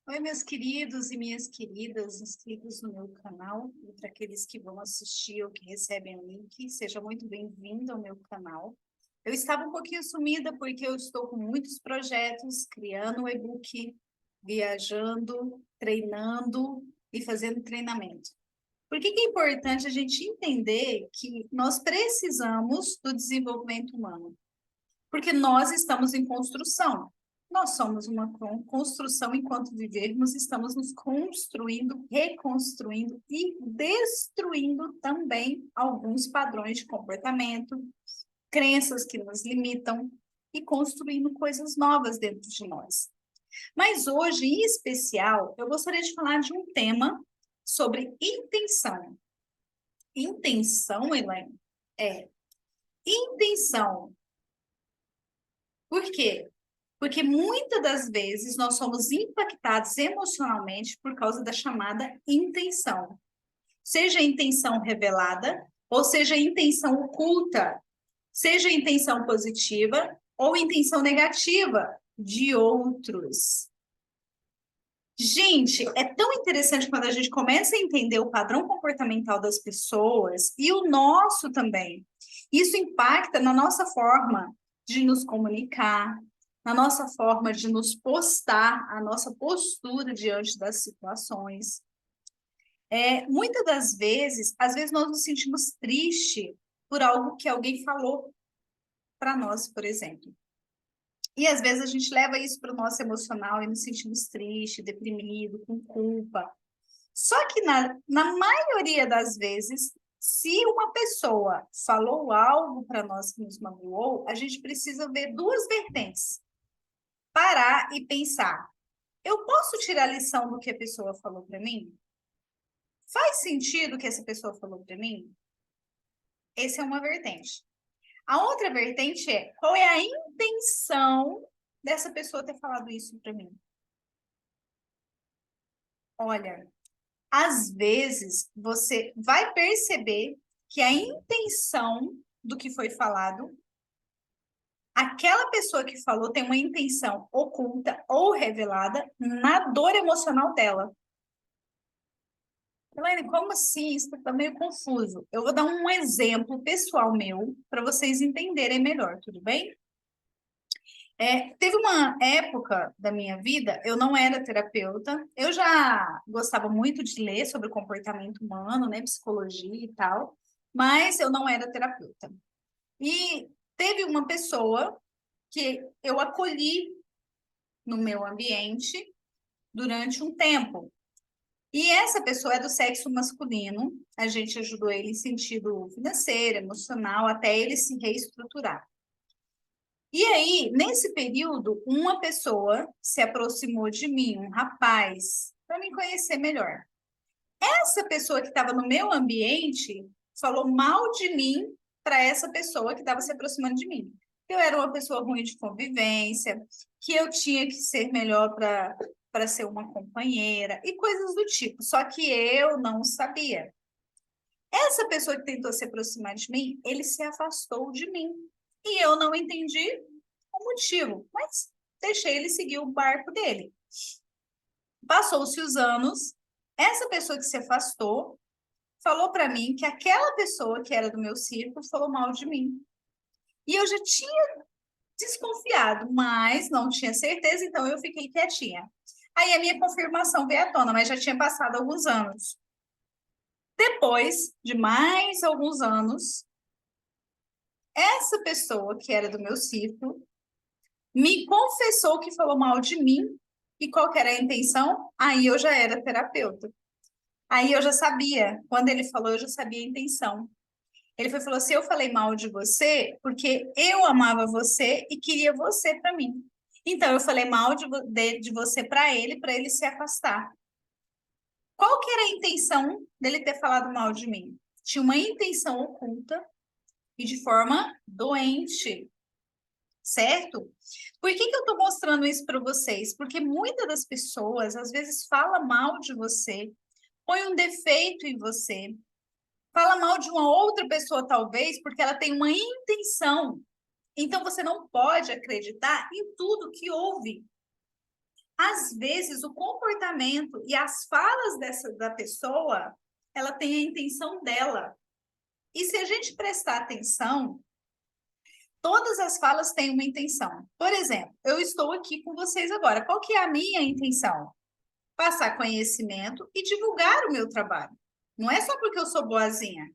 Oi, meus queridos e minhas queridas inscritos no meu canal, e para aqueles que vão assistir ou que recebem o link, seja muito bem-vindo ao meu canal. Eu estava um pouquinho sumida porque eu estou com muitos projetos, criando o e-book, viajando, treinando e fazendo treinamento. Por que é importante a gente entender que nós precisamos do desenvolvimento humano? Porque nós estamos em construção. Nós somos uma construção enquanto vivermos, estamos nos construindo, reconstruindo e destruindo também alguns padrões de comportamento, crenças que nos limitam e construindo coisas novas dentro de nós. Mas hoje, em especial, eu gostaria de falar de um tema sobre intenção. Intenção, Elaine, é intenção. Por quê? Porque muitas das vezes nós somos impactados emocionalmente por causa da chamada intenção. Seja a intenção revelada, ou seja a intenção oculta, seja a intenção positiva ou intenção negativa de outros. Gente, é tão interessante quando a gente começa a entender o padrão comportamental das pessoas e o nosso também. Isso impacta na nossa forma de nos comunicar, na nossa forma de nos postar, a nossa postura diante das situações. Muitas das vezes, às vezes nós nos sentimos tristes por algo que alguém falou para nós, por exemplo. E às vezes a gente leva isso para o nosso emocional e nos sentimos triste, deprimido, com culpa. Só que na maioria das vezes, se uma pessoa falou algo para nós que nos magoou, a gente precisa ver duas vertentes. Parar e pensar. Eu posso tirar lição do que a pessoa falou para mim? Faz sentido o que essa pessoa falou para mim? Essa é uma vertente. A outra vertente é qual é a intenção dessa pessoa ter falado isso para mim? Olha, às vezes você vai perceber que a intenção do que foi falado, aquela pessoa que falou tem uma intenção oculta ou revelada na dor emocional dela. Elaine, como assim? Isso está meio confuso. Eu vou dar um exemplo pessoal meu para vocês entenderem melhor, tudo bem? Teve uma época da minha vida, eu não era terapeuta, eu já gostava muito de ler sobre o comportamento humano, né, psicologia e tal, mas eu não era terapeuta. E teve uma pessoa que eu acolhi no meu ambiente durante um tempo. E essa pessoa é do sexo masculino, a gente ajudou ele em sentido financeiro, emocional, até ele se reestruturar. E aí, nesse período, uma pessoa se aproximou de mim, um rapaz, para me conhecer melhor. Essa pessoa que estava no meu ambiente falou mal de mim para essa pessoa que estava se aproximando de mim. Eu era uma pessoa ruim de convivência, que eu tinha que ser melhor para ser uma companheira e coisas do tipo. Só que eu não sabia. Essa pessoa que tentou se aproximar de mim, ele se afastou de mim. E eu não entendi o motivo, mas deixei ele seguir o barco dele. Passou-se os anos, essa pessoa que se afastou falou para mim que aquela pessoa que era do meu círculo falou mal de mim. E eu já tinha desconfiado, mas não tinha certeza, então eu fiquei quietinha. Aí a minha confirmação veio à tona, mas já tinha passado alguns anos. Depois de mais alguns anos, essa pessoa que era do meu círculo me confessou que falou mal de mim e qual que era a intenção. Aí eu já era terapeuta. Aí eu já sabia, quando ele falou, eu já sabia a intenção. Ele falou assim: eu falei mal de você porque eu amava você e queria você para mim. Então eu falei mal de você para ele se afastar. Qual que era a intenção dele ter falado mal de mim? Tinha uma intenção oculta e de forma doente, certo? Por que eu estou mostrando isso para vocês? Porque muitas das pessoas, às vezes, falam mal de você, põe um defeito em você, fala mal de uma outra pessoa, talvez, porque ela tem uma intenção. Então, você não pode acreditar em tudo que ouve. às vezes, o comportamento e as falas da pessoa, ela tem a intenção dela. E se a gente prestar atenção, todas as falas têm uma intenção. Por exemplo, eu estou aqui com vocês agora. Qual que é a minha intenção? Passar conhecimento e divulgar o meu trabalho. Não é só porque eu sou boazinha,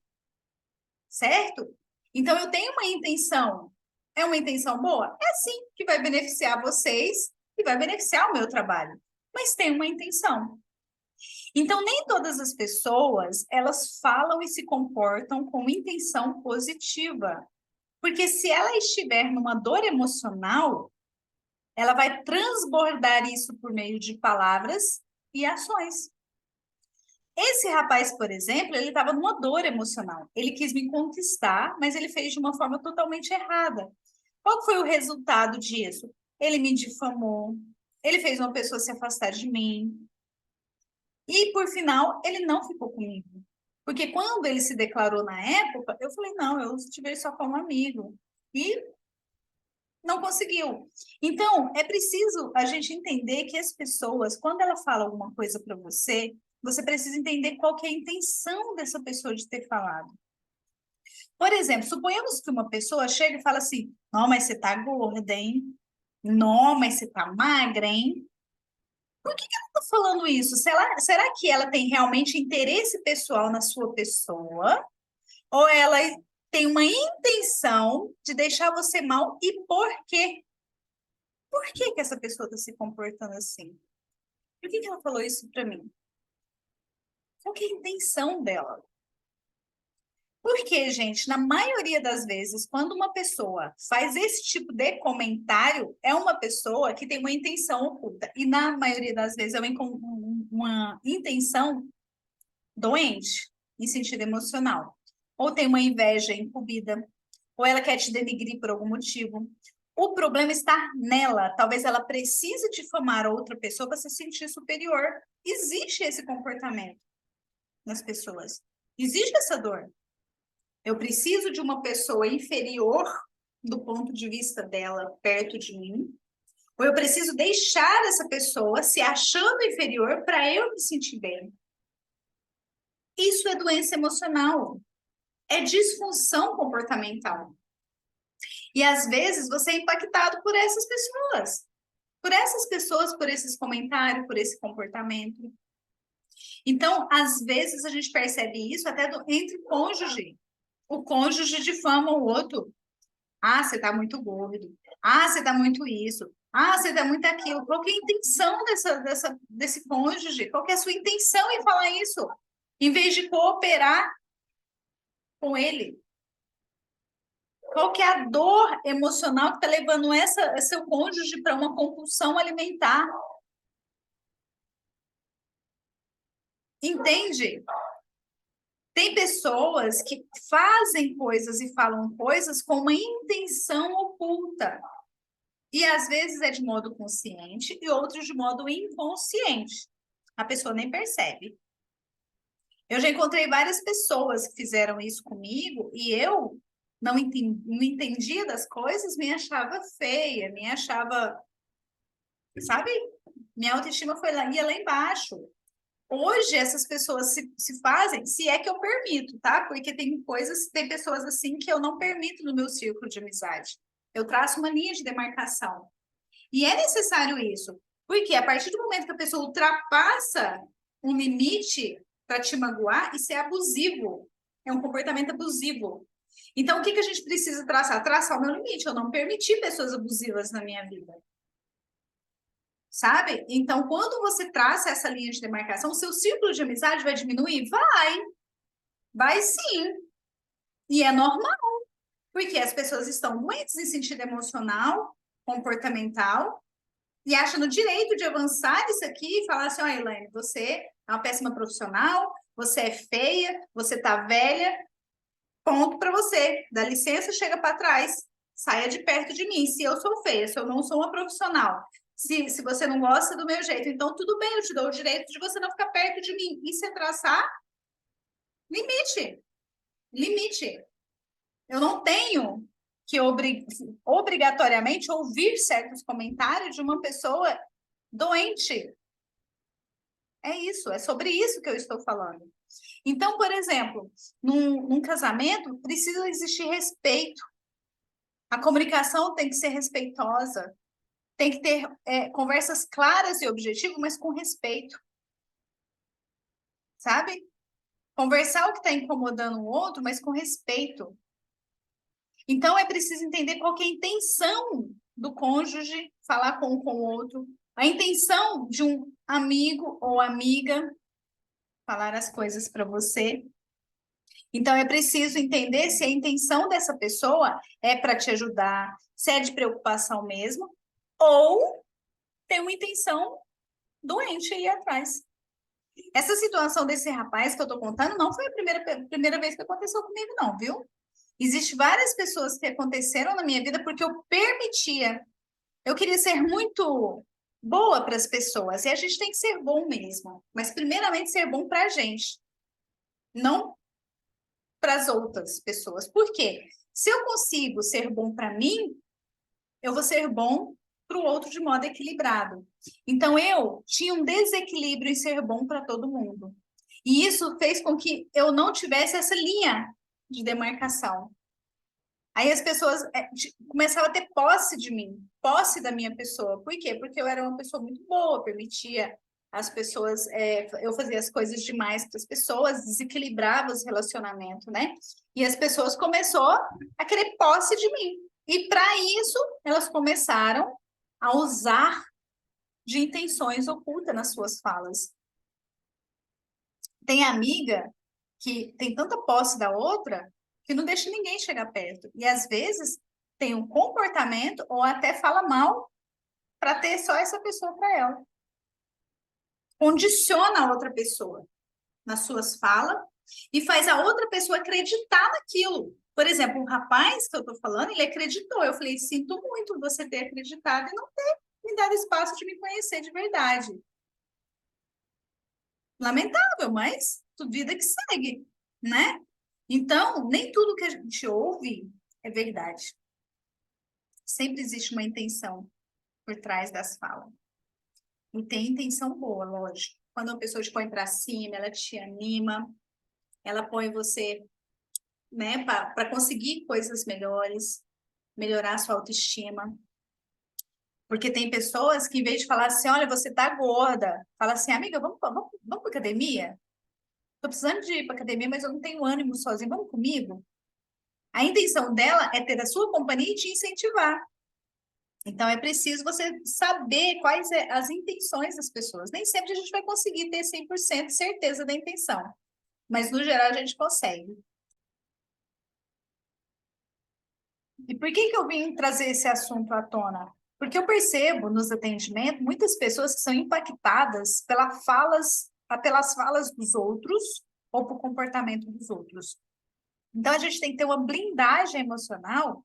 certo? Então, eu tenho uma intenção. É uma intenção boa? É sim, que vai beneficiar vocês e vai beneficiar o meu trabalho. Mas tem uma intenção. Então, nem todas as pessoas, elas falam e se comportam com intenção positiva. Porque se ela estiver numa dor emocional, ela vai transbordar isso por meio de palavras e ações. Esse rapaz, por exemplo, ele estava numa dor emocional. Ele quis me conquistar, mas ele fez de uma forma totalmente errada. Qual foi o resultado disso? Ele me difamou, ele fez uma pessoa se afastar de mim. E, por final, ele não ficou comigo. Porque quando ele se declarou na época, eu falei, não, eu te vejo só como amigo. E não conseguiu. Então, é preciso a gente entender que as pessoas, quando ela fala alguma coisa para você, você precisa entender qual que é a intenção dessa pessoa de ter falado. Por exemplo, suponhamos que uma pessoa chega e fala assim, não, mas você tá gorda, hein? Não, mas você tá magra, hein? Por que ela tá falando isso? Será que ela tem realmente interesse pessoal na sua pessoa? Ou ela tem uma intenção de deixar você mal? E por quê? Por que que essa pessoa está se comportando assim? Por que que ela falou isso para mim? Qual que é a intenção dela? Porque, gente, na maioria das vezes, quando uma pessoa faz esse tipo de comentário, é uma pessoa que tem uma intenção oculta. E na maioria das vezes é uma intenção doente, em sentido emocional. Ou tem uma inveja incumbida, ou ela quer te denigrir por algum motivo. O problema está nela. Talvez ela precise difamar outra pessoa para se sentir superior. Existe esse comportamento nas pessoas. Existe essa dor. Eu preciso de uma pessoa inferior do ponto de vista dela perto de mim, ou eu preciso deixar essa pessoa se achando inferior para eu me sentir bem. Isso é doença emocional, é disfunção comportamental. E às vezes você é impactado por essas pessoas, por esses comentários, por esse comportamento. Então, às vezes a gente percebe isso até entre cônjuge. O cônjuge difama o outro. Ah, você tá muito gordo. Ah, você tá muito isso. Ah, você tá muito aquilo. Qual que é a intenção desse cônjuge? Qual que é a sua intenção em falar isso? Em vez de cooperar com ele. Qual que é a dor emocional que está levando seu cônjuge para uma compulsão alimentar? Entende? Tem pessoas que fazem coisas e falam coisas com uma intenção oculta. E às vezes é de modo consciente e outros de modo inconsciente. A pessoa nem percebe. Eu já encontrei várias pessoas que fizeram isso comigo e eu não entendia das coisas, me achava feia, me achava, sabe? Minha autoestima ia lá embaixo. Hoje, essas pessoas se fazem, se é que eu permito, tá? Porque tem pessoas assim que eu não permito no meu círculo de amizade. Eu traço uma linha de demarcação. E é necessário isso. Porque a partir do momento que a pessoa ultrapassa um limite para te magoar, isso é abusivo. É um comportamento abusivo. Então, o que a gente precisa traçar? Traçar o meu limite. Eu não permitir pessoas abusivas na minha vida. Sabe? Então, quando você traça essa linha de demarcação, o seu círculo de amizade vai diminuir? Vai sim. E é normal, porque as pessoas estão doentes em sentido emocional, comportamental, e acham no direito de avançar isso aqui e falar assim, ó, Elaine, você é uma péssima profissional, você é feia, você tá velha, ponto para você. Dá licença, chega para trás, saia de perto de mim. Se eu sou feia, se eu não sou uma profissional, se você não gosta do meu jeito, então tudo bem, eu te dou o direito de você não ficar perto de mim. Isso é traçar limite. Limite. Eu não tenho que obrigatoriamente ouvir certos comentários de uma pessoa doente. É isso, é sobre isso que eu estou falando. Então, por exemplo, num casamento, precisa existir respeito. A comunicação tem que ser respeitosa. Tem que ter conversas claras e objetivas, mas com respeito. Sabe? Conversar o que está incomodando o outro, mas com respeito. Então, é preciso entender qual que é a intenção do cônjuge, falar com o outro, a intenção de um amigo ou amiga falar as coisas para você. Então, é preciso entender se a intenção dessa pessoa é para te ajudar, se é de preocupação mesmo, ou tem uma intenção doente aí atrás. Essa situação desse rapaz que eu tô contando não foi a primeira vez que aconteceu comigo, não, viu? Existem várias pessoas que aconteceram na minha vida porque eu permitia. Eu queria ser muito boa para as pessoas, e a gente tem que ser bom mesmo. Mas, primeiramente, ser bom para a gente, não para as outras pessoas. Por quê? Se eu consigo ser bom para mim, eu vou ser bom para o outro de modo equilibrado. Então, eu tinha um desequilíbrio em ser bom para todo mundo. E isso fez com que eu não tivesse essa linha de demarcação. Aí as pessoas começavam a ter posse de mim, posse da minha pessoa. Por quê? Porque eu era uma pessoa muito boa, permitia as pessoas, eu fazia as coisas demais para as pessoas, desequilibrava os relacionamentos, né? E as pessoas começaram a querer posse de mim. E para isso, elas começaram a usar de intenções ocultas nas suas falas. Tem amiga que tem tanta posse da outra que não deixa ninguém chegar perto. E às vezes tem um comportamento ou até fala mal para ter só essa pessoa para ela. Condiciona a outra pessoa nas suas falas e faz a outra pessoa acreditar naquilo. Por exemplo, um rapaz que eu estou falando, ele acreditou. Eu falei, sinto muito você ter acreditado e não ter me dado espaço de me conhecer de verdade. Lamentável, mas vida que segue, né? Então, nem tudo que a gente ouve é verdade. Sempre existe uma intenção por trás das falas. E tem intenção boa, lógico. Quando uma pessoa te põe para cima, ela te anima, ela põe você, né, para conseguir coisas melhores, melhorar a sua autoestima. Porque tem pessoas que, em vez de falar assim, olha, você tá gorda, fala assim, amiga, vamos para academia? Tô precisando de ir para academia, mas eu não tenho ânimo sozinho, vamos comigo? A intenção dela é ter a sua companhia e te incentivar. Então, é preciso você saber quais são as intenções das pessoas. Nem sempre a gente vai conseguir ter 100% certeza da intenção, mas no geral a gente consegue. E por que eu vim trazer esse assunto à tona? Porque eu percebo nos atendimentos muitas pessoas que são impactadas pelas falas dos outros ou pelo comportamento dos outros. Então, a gente tem que ter uma blindagem emocional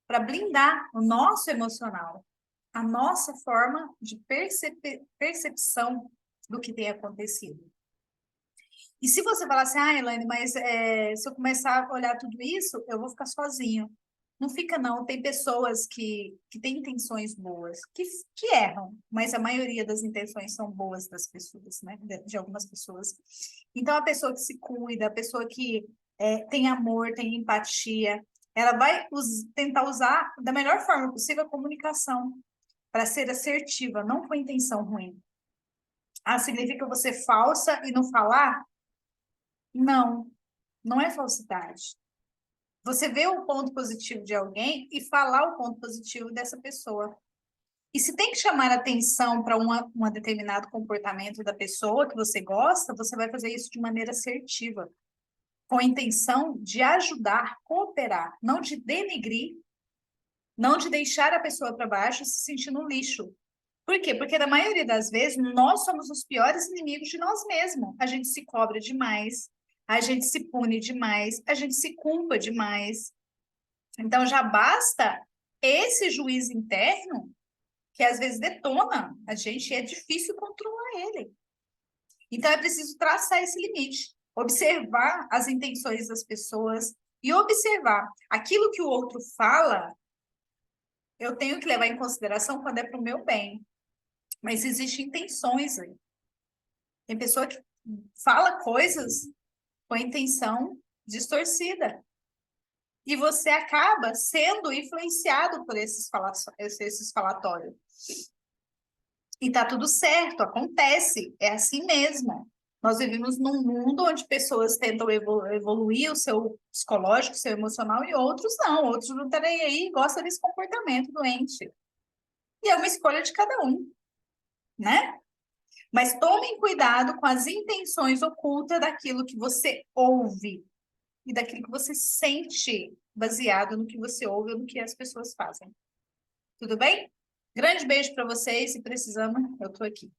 para blindar o nosso emocional, a nossa forma de percepção do que tem acontecido. E se você falar assim, Elaine, mas se eu começar a olhar tudo isso, eu vou ficar sozinho. Não fica, não. Tem pessoas que têm intenções boas, que erram, mas a maioria das intenções são boas das pessoas, né? De algumas pessoas. Então, a pessoa que se cuida, a pessoa que tem amor, tem empatia, ela vai tentar usar da melhor forma possível a comunicação para ser assertiva, não com intenção ruim. Ah, significa você falsa e não falar? Não, não é falsidade. Você vê o ponto positivo de alguém e falar o ponto positivo dessa pessoa. E se tem que chamar atenção para um determinado comportamento da pessoa que você gosta, você vai fazer isso de maneira assertiva, com a intenção de ajudar, cooperar, não de denegrir, não de deixar a pessoa para baixo se sentindo um lixo. Por quê? Porque na maioria das vezes nós somos os piores inimigos de nós mesmos. A gente se cobra demais, a gente se pune demais, a gente se culpa demais. Então já basta esse juiz interno que às vezes detona a gente e é difícil controlar ele. Então é preciso traçar esse limite, observar as intenções das pessoas e observar aquilo que o outro fala, eu tenho que levar em consideração quando é para o meu bem. Mas existem intenções aí. Tem pessoa que fala coisas com a intenção distorcida. E você acaba sendo influenciado por esses falatórios. E tá tudo certo, acontece, é assim mesmo. Nós vivemos num mundo onde pessoas tentam evoluir o seu psicológico, o seu emocional, e outros não. Outros não estão nem aí e gostam desse comportamento doente. E é uma escolha de cada um, né? Mas tomem cuidado com as intenções ocultas daquilo que você ouve e daquilo que você sente, baseado no que você ouve ou no que as pessoas fazem. Tudo bem? Grande beijo para vocês e precisando, eu tô aqui.